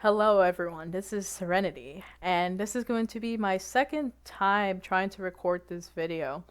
Hello, everyone. This is Serenity, and this is going to be my second time trying to record this video.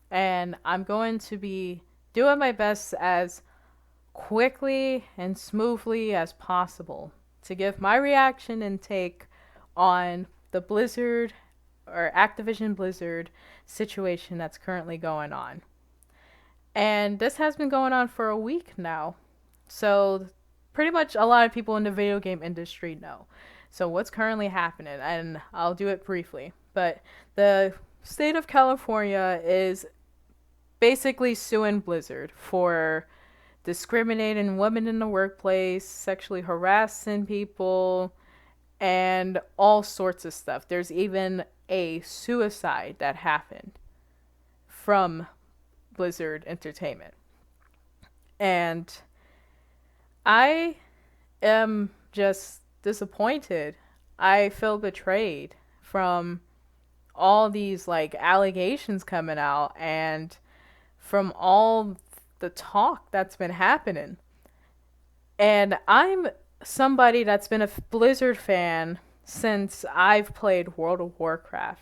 And I'm going to be doing my best as quickly and smoothly as possible to give my reaction and take on the Blizzard or Activision Blizzard situation that's currently going on. And this has been going on for a week now. So pretty much a lot of people in the video game industry know. So what's currently happening, and I'll do it briefly. But the state of California is basically suing Blizzard for discriminating women in the workplace, sexually harassing people, and all sorts of stuff. There's even a suicide that happened from Blizzard Entertainment. And I am just disappointed. I feel betrayed from all these like allegations coming out and from all the talk that's been happening. And I'm somebody that's been a Blizzard fan since I've played World of Warcraft,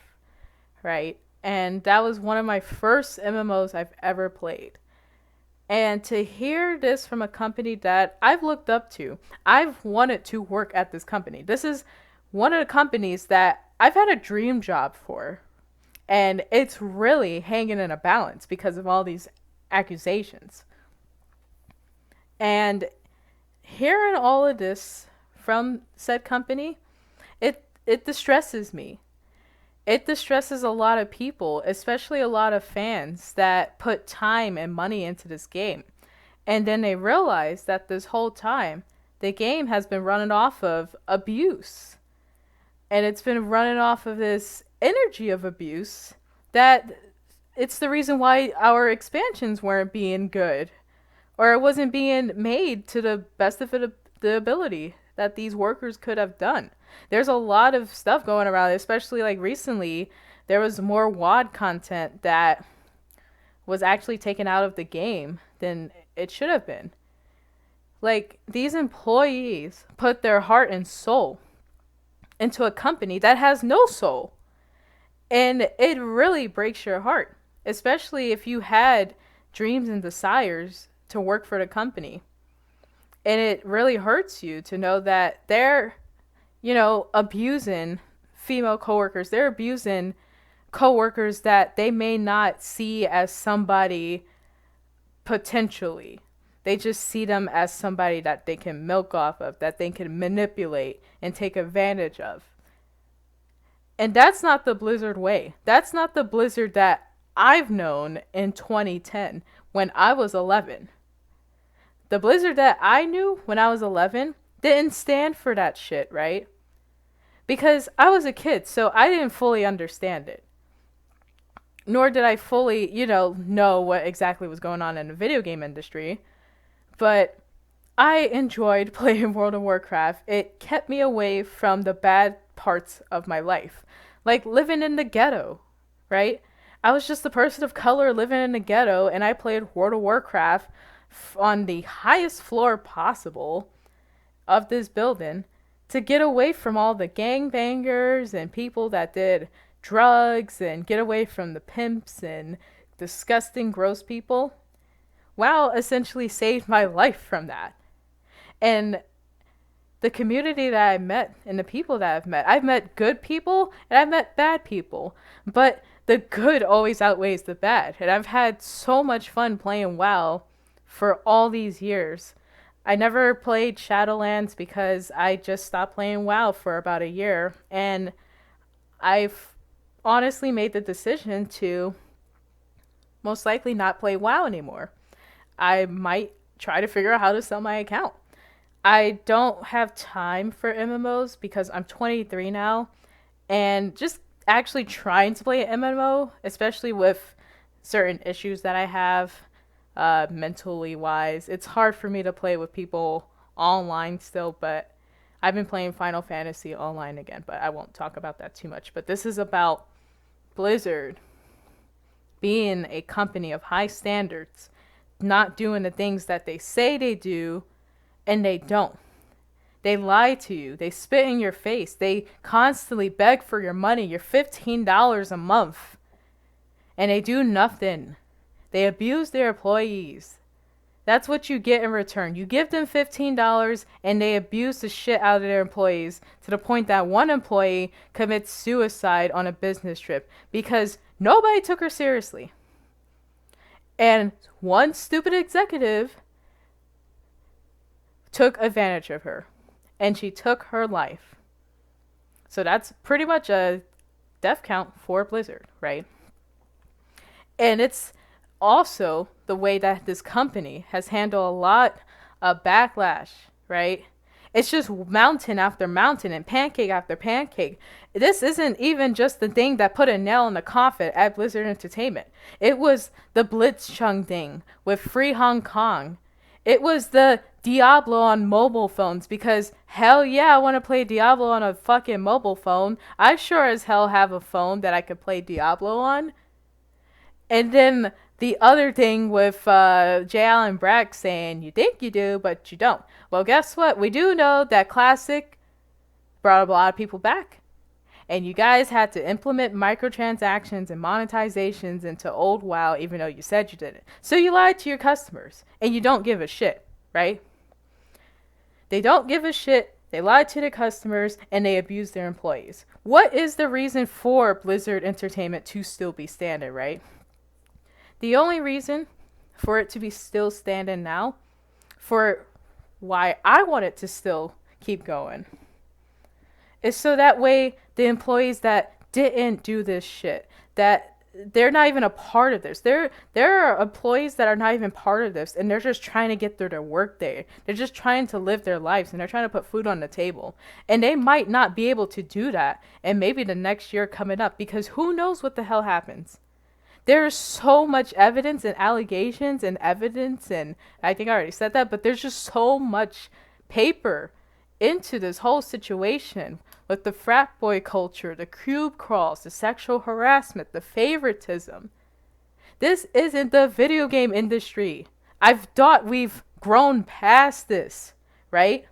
right? And that was one of my first MMOs I've ever played. And to hear this from a company that I've looked up to, I've wanted to work at this company. This is one of the companies that I've had a dream job for. And it's really hanging in a balance because of all these accusations. And hearing all of this from said company, it distresses me. It distresses a lot of people, especially a lot of fans that put time and money into this game. And then they realize that this whole time, the game has been running off of abuse. And it's been running off of this energy of abuse that it's the reason why our expansions weren't being good. Or it wasn't being made to the best of the ability that these workers could have done. There's a lot of stuff going around, especially like recently, there was more WOD content that was actually taken out of the game than it should have been. Like, these employees put their heart and soul into a company that has no soul. And it really breaks your heart, especially if you had dreams and desires to work for the company. And it really hurts you to know that they're abusing female coworkers. They're abusing coworkers that they may not see as somebody potentially. They just see them as somebody that they can milk off of, that they can manipulate and take advantage of. And that's not the Blizzard way. That's not the Blizzard that I've known in 2010 when I was 11. The Blizzard that I knew when I was 11 didn't stand for that shit, right? Because I was a kid, so I didn't fully understand it. Nor did I fully, know what exactly was going on in the video game industry. But I enjoyed playing World of Warcraft. It kept me away from the bad parts of my life. Like living in the ghetto, right? I was just a person of color living in the ghetto, and I played World of Warcraft on the highest floor possible of this building to get away from all the gangbangers and people that did drugs and get away from the pimps and disgusting, gross people. WoW essentially saved my life from that. And the community that I met and the people that I've met good people and I've met bad people. But the good always outweighs the bad. And I've had so much fun playing WoW for all these years. I never played Shadowlands because I just stopped playing WoW for about a year. And I've honestly made the decision to most likely not play WoW anymore. I might try to figure out how to sell my account. I don't have time for MMOs because I'm 23 now. And just actually trying to play an MMO, especially with certain issues that I have mentally wise, it's hard for me to play with people online still, but I've been playing Final Fantasy online again, but I won't talk about that too much. But this is about Blizzard being a company of high standards, not doing the things that they say they do, and they don't. They lie to you. They spit in your face. They constantly beg for your money, your $15 a month. And they do nothing. They abuse their employees. That's what you get in return. You give them $15 and they abuse the shit out of their employees to the point that one employee commits suicide on a business trip because nobody took her seriously. And one stupid executive took advantage of her and she took her life. So that's pretty much a death count for Blizzard, right? And it's also the way that this company has handled a lot of backlash, right? It's just mountain after mountain and pancake after pancake. This isn't even just the thing that put a nail in the coffin at Blizzard Entertainment. It was the Blitzchung thing with Free Hong Kong. It was the Diablo on mobile phones because hell yeah, I want to play Diablo on a fucking mobile phone. I sure as hell have a phone that I could play Diablo on. And then the other thing with J. Allen Brack saying, you think you do, but you don't. Well, guess what? We do know that Classic brought a lot of people back. And you guys had to implement microtransactions and monetizations into old WoW, even though you said you didn't. So you lied to your customers, and you don't give a shit, right? They don't give a shit. They lie to their customers, and they abuse their employees. What is the reason for Blizzard Entertainment to still be standing, right? The only reason for it to be still standing now, for why I want it to still keep going, is so that way the employees that didn't do this shit, that they're not even a part of this. There are employees that are not even part of this, and they're just trying to get through their work day. They're just trying to live their lives, and they're trying to put food on the table. And they might not be able to do that, and maybe the next year coming up, because who knows what the hell happens. There's so much evidence and allegations and evidence, and I think I already said that, but there's just so much paper into this whole situation with the frat boy culture, the cube crawls, the sexual harassment, the favoritism. This isn't the video game industry. I've thought we've grown past this, right?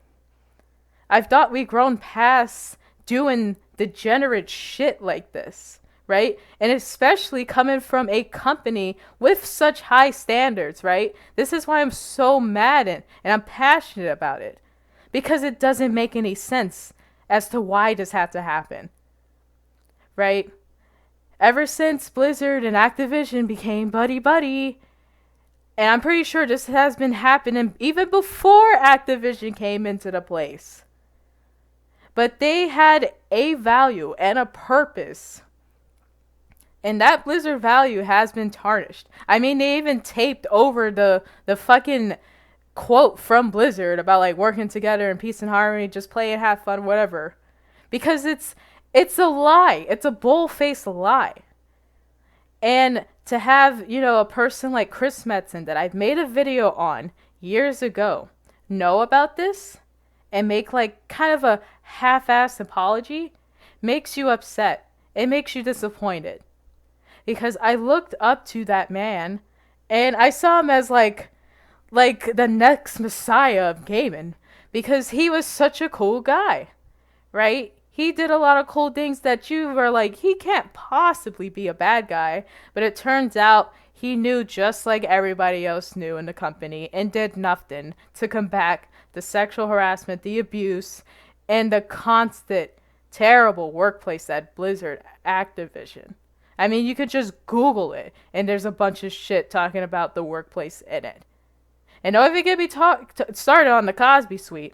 I've thought we've grown past doing degenerate shit like this. Right? And especially coming from a company with such high standards, right? This is why I'm so mad and I'm passionate about it. Because it doesn't make any sense as to why this had to happen. Right? Ever since Blizzard and Activision became buddy-buddy, and I'm pretty sure this has been happening even before Activision came into the place. But they had a value and a purpose. And that Blizzard value has been tarnished. I mean, they even taped over the fucking quote from Blizzard about like working together in peace and harmony, just play and have fun, whatever. Because it's a lie. It's a bull-faced lie. And to have, a person like Chris Metzen that I've made a video on years ago know about this and make like kind of a half-assed apology makes you upset. It makes you disappointed. Because I looked up to that man, and I saw him as like the next messiah of gaming, because he was such a cool guy, right? He did a lot of cool things that you were like, he can't possibly be a bad guy, but it turns out he knew just like everybody else knew in the company and did nothing to combat the sexual harassment, the abuse, and the constant terrible workplace at Blizzard Activision. I mean, you could just Google it, and there's a bunch of shit talking about the workplace in it. And don't even get me started on the Cosby Suite,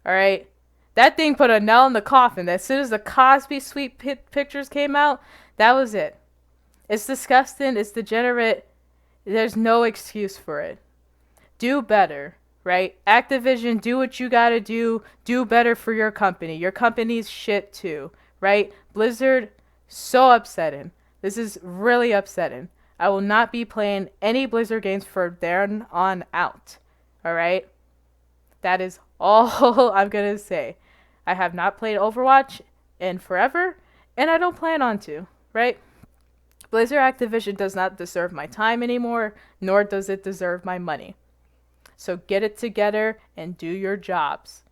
all right? That thing put a nail in the coffin. As soon as the Cosby Suite pictures came out, that was it. It's disgusting. It's degenerate. There's no excuse for it. Do better, right? Activision, do what you gotta do. Do better for your company. Your company's shit too, right? Blizzard, so upsetting. This is really upsetting. I will not be playing any Blizzard games from there on out. Alright? That is all I'm going to say. I have not played Overwatch in forever, and I don't plan on to. Right? Blizzard Activision does not deserve my time anymore, nor does it deserve my money. So get it together and do your jobs.